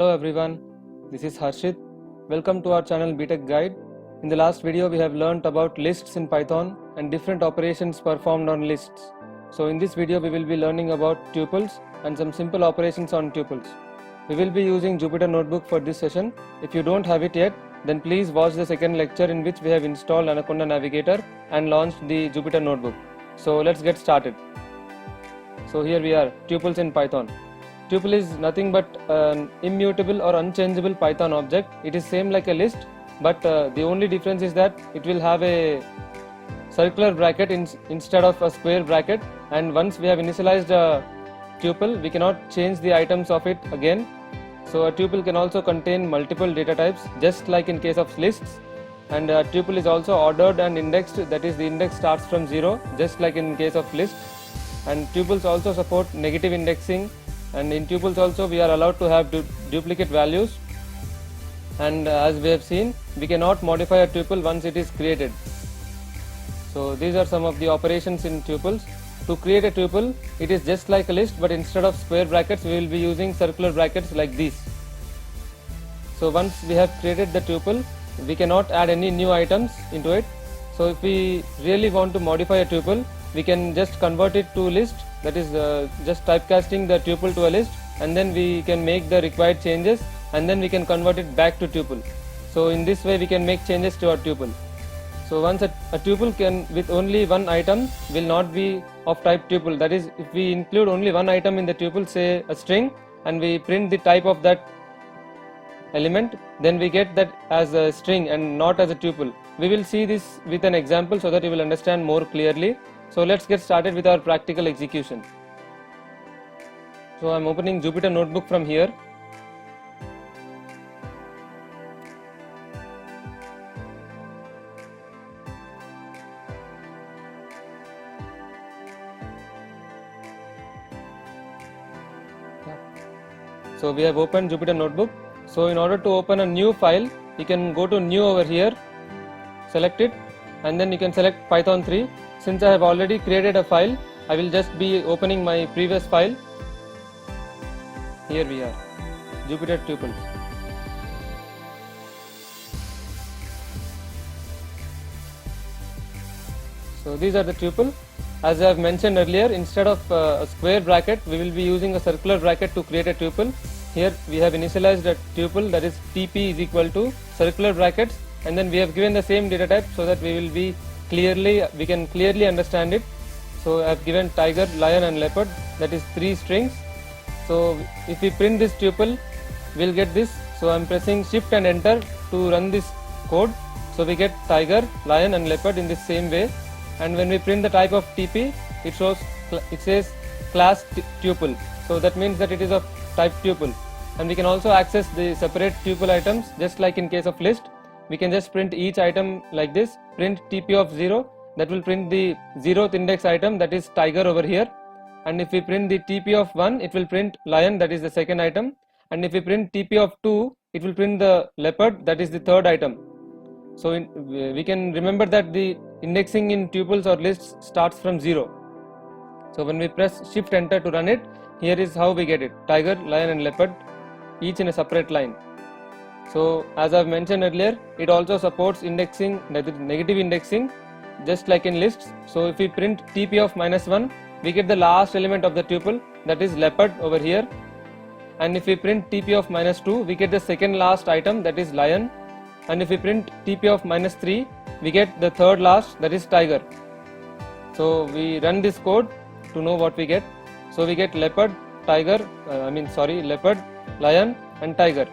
Hello everyone, this is Harshit. Welcome to our channel BTech Guide. In the last video we have learnt about lists in Python and different operations performed on lists. So in this video we will be learning about tuples and some simple operations on tuples. We will be using Jupyter Notebook for this session. If you don't have it yet, then please watch the second lecture in which we have installed Anaconda Navigator and launched the Jupyter Notebook. So let's get started. So here we are, tuples in Python. Tuple is nothing but an immutable or unchangeable Python object. It is same like a list, but the only difference is that it will have a circular bracket instead of a square bracket, and once we have initialized a tuple, we cannot change the items of it again. So a tuple can also contain multiple data types, just like in case of lists, and a tuple is also ordered and indexed, that is the index starts from 0, just like in case of list. And tuples also support negative indexing, and in tuples also we are allowed to have duplicate values, and as we have seen, we cannot modify a tuple once it is created. So these are some of the operations in tuples. To create a tuple, it is just like a list, but instead of square brackets we will be using circular brackets like these. So once we have created the tuple, we cannot add any new items into it. So if we really want to modify a tuple, we can just convert it to list, that is just typecasting the tuple to a list, and then we can make the required changes, and then we can convert it back to tuple. So in this way we can make changes to our tuple. So once a tuple can with only one item will not be of type tuple, that is if we include only one item in the tuple, say a string, and we print the type of that element, then we get that as a string and not as a tuple. We will see this with an example so that you will understand more clearly. So let's get started with our practical execution. So I'm opening Jupyter Notebook from here. So we have opened Jupyter Notebook. So in order to open a new file, you can go to new over here, select it, and then you can select Python 3. Since I have already created a file, I will just be opening my previous file. Here we are, Jupyter tuples. So these are the tuple. As I have mentioned earlier, instead of a square bracket, we will be using a circular bracket to create a tuple. Here we have initialized a tuple, that is TP is equal to circular brackets, and then we have given the same data type so that we can clearly understand it. So I have given tiger, lion and leopard, that is 3 strings. So if we print this tuple, we'll get this. So I'm pressing shift and enter to run this code. So we get tiger, lion and leopard in this same way. And when we print the type of TP, it says class tuple. So that means that it is of type tuple. And we can also access the separate tuple items, just like in case of list. We can just print each item like this, print TP of 0, that will print the 0th index item, that is tiger over here. And if we print the TP of 1, it will print lion, that is the second item. And if we print TP of 2, it will print the leopard, that is the third item. So we can remember that the indexing in tuples or lists starts from 0. So when we press shift enter to run it, here is how we get it, tiger, lion and leopard, each in a separate line. So as I have mentioned earlier, it also supports indexing, negative indexing, just like in lists. So if we print TP of -1, we get the last element of the tuple, that is leopard over here. And if we print TP of -2, we get the second last item, that is lion. And if we print TP of -3, we get the third last, that is tiger. So we run this code to know what we get. So we get leopard, leopard, lion and tiger.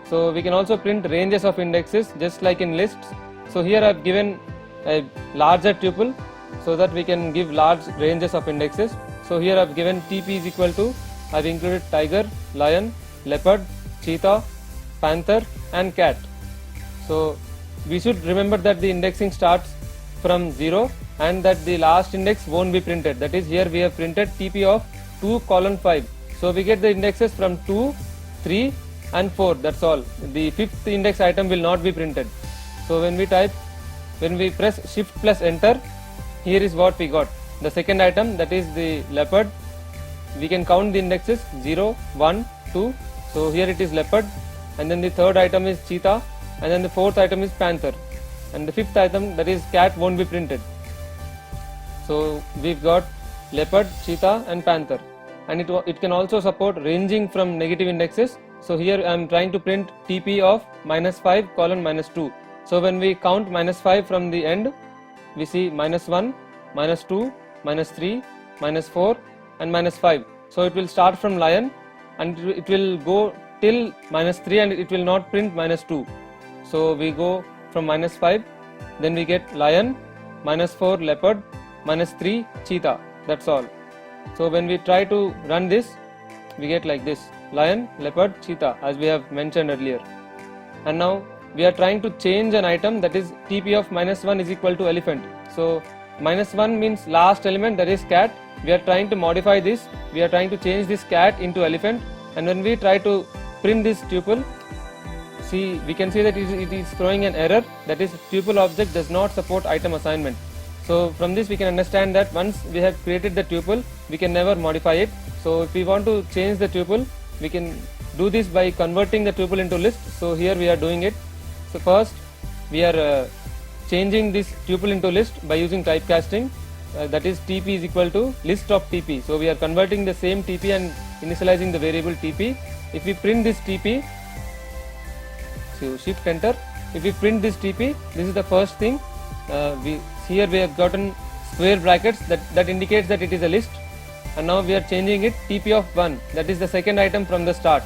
So we can also print ranges of indexes, just like in lists. So here I have given a larger tuple so that we can give large ranges of indexes. So here I have given TP is equal to, I have included tiger, lion, leopard, cheetah, panther and cat. So we should remember that the indexing starts from 0 and that the last index won't be printed. That is, here we have printed TP of 2:5. So we get the indexes from 2, 3 and 4, that's all. The 5th index item will not be printed. So when we press shift plus enter, here is what we got. The second item, that is the leopard, we can count the indexes 0, 1, 2. So here it is leopard, and then the third item is cheetah, and then the fourth item is panther, and the fifth item, that is cat, won't be printed. So we've got leopard, cheetah and panther, and it can also support ranging from negative indexes. So here I am trying to print TP of -5 colon -2. So when we count -5 from the end, we see -1, -2, -3, -4 and -5. So it will start from lion and it will go till -3 and it will not print -2. So we go from -5, then we get lion, -4 leopard, -3 cheetah. That's all. So when we try to run this, we get like this: lion, leopard, cheetah, as we have mentioned earlier. And now we are trying to change an item, that is TP of -1 is equal to elephant. So -1 means last element, that is cat. We are trying to modify this. We are trying to change this cat into elephant, and when we try to print this tuple, see, we can see that it is throwing an error, that is tuple object does not support item assignment. So from this we can understand that once we have created the tuple, we can never modify it. So if we want to change the tuple, we can do this by converting the tuple into list. So here we are doing it. So first we are changing this tuple into list by using typecasting, that is TP is equal to list of TP. So we are converting the same TP and initializing the variable TP. If we print this TP, so shift enter, if we print this TP, this is the first thing. Here we have gotten square brackets, that indicates that it is a list, and now we are changing it TP of 1, that is the second item from the start.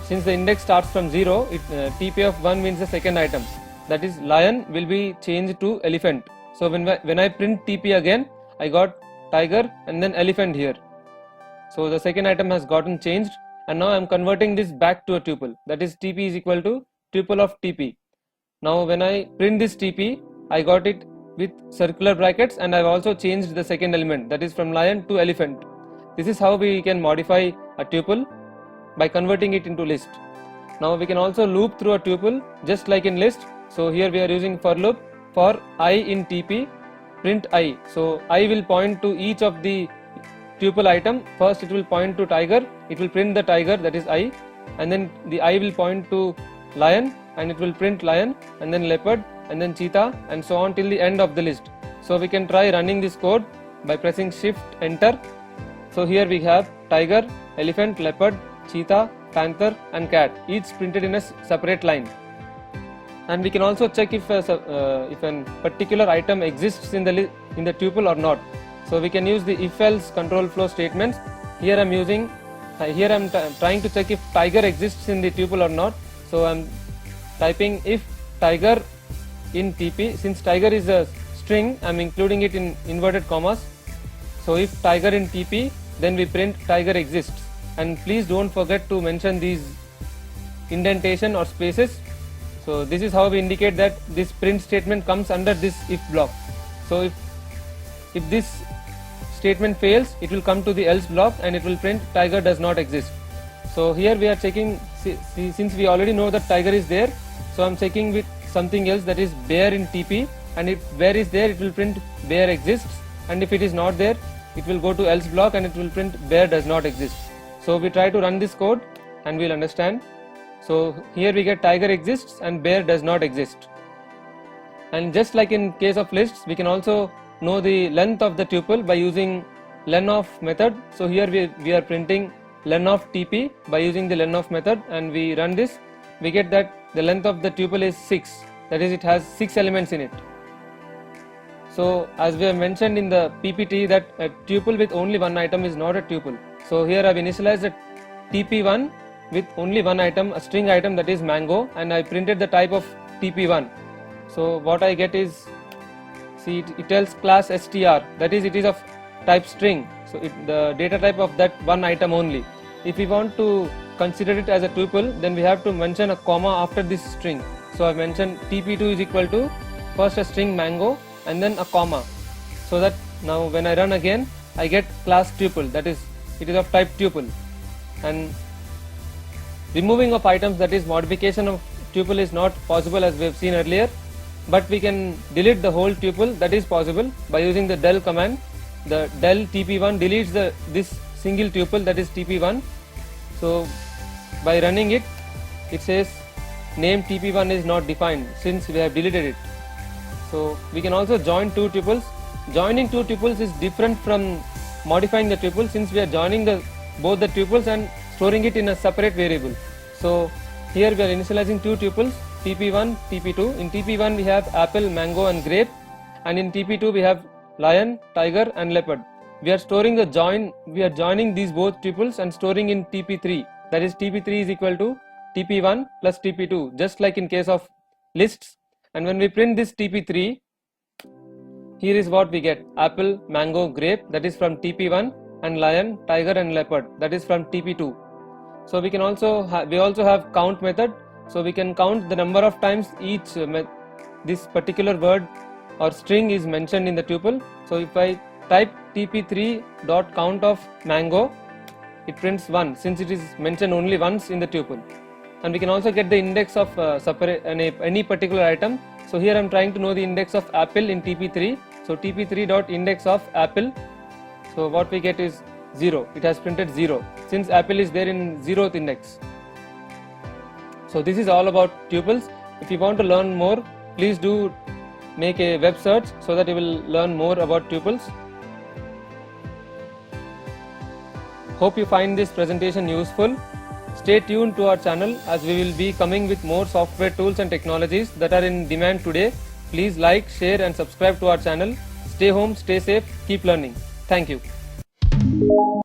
Since the index starts from 0, TP of 1 means the second item, that is lion will be changed to elephant. So when I print TP again, I got tiger and then elephant here. So the second item has gotten changed, and now I am converting this back to a tuple, that is TP is equal to tuple of TP. Now when I print this TP, I got it with circular brackets, and I have also changed the second element, that is from lion to elephant. This is how we can modify a tuple, by converting it into list. Now we can also loop through a tuple just like in list. So here we are using for loop for I in TP, print I. So I will point to each of the tuple item. First it will point to tiger, it will print the tiger, that is I, and then the I will point to lion and it will print lion, and then leopard, and then cheetah, and so on till the end of the list. So we can try running this code by pressing shift enter. So here we have tiger, elephant, leopard, cheetah, panther and cat, each printed in a separate line. And we can also check if a particular item exists in the tuple or not. So we can use the if else control flow statements. Here I am trying to check if tiger exists in the tuple or not. So I am typing if tiger in TP. Since tiger is a string, I am including it in inverted commas. So if tiger in TP, then we print tiger exists. And please don't forget to mention these indentation or spaces. So this is how we indicate that this print statement comes under this if block. So if this statement fails, it will come to the else block and it will print tiger does not exist. So here we are checking, since we already know that tiger is there, so I am checking with something else, that is bear in TP, and if bear is there, it will print bear exists, and if it is not there, it will go to else block and it will print bear does not exist. So we try to run this code and we'll understand. So here we get tiger exists and bear does not exist. And just like in case of lists, we can also know the length of the tuple by using lenof method. So here we are printing lenof TP by using the lenof method, and we run this, we get that the length of the tuple is 6, that is it has 6 elements in it. So as we have mentioned in the PPT that a tuple with only one item is not a tuple. So here I have initialized a TP1 with only one item, a string item, that is mango, and I printed the type of TP1. So what I get is, see, it tells class str, that is it is of type string, so the data type of that one item only. If we want to consider it as a tuple, then we have to mention a comma after this string. So I mentioned TP2 is equal to first a string mango and then a comma, so that now when I run again, I get class tuple, that is it is of type tuple. And removing of items, that is modification of tuple, is not possible as we have seen earlier, but we can delete the whole tuple, that is possible by using the del command. The del TP1 deletes this single tuple, that is TP1. So by running it, it says name TP1 is not defined since we have deleted it. So we can also join two tuples. Joining two tuples is different from modifying the tuple, since we are joining both the tuples and storing it in a separate variable. So here we are initializing two tuples, TP1, TP2. In TP1 we have apple, mango and grape, and in TP2 we have lion, tiger and leopard. We are joining these both tuples and storing in TP3. That is, TP3 is equal to TP1 plus TP2, just like in case of lists. And when we print this TP3, here is what we get: apple, mango, grape, that is from TP1, and lion, tiger and leopard, that is from TP2. So we also have count method, so we can count the number of times each this particular word or string is mentioned in the tuple. So if I type TP3.count of mango, it prints 1 since it is mentioned only once in the tuple. And we can also get the index of any particular item. So here I am trying to know the index of apple in TP3. So TP3.index of apple. So what we get is 0. It has printed 0 since apple is there in 0th index. So this is all about tuples. If you want to learn more, please do make a web search so that you will learn more about tuples. Hope you find this presentation useful. Stay tuned to our channel as we will be coming with more software tools and technologies that are in demand today. Please like, share and subscribe to our channel. Stay home, stay safe, keep learning. Thank you.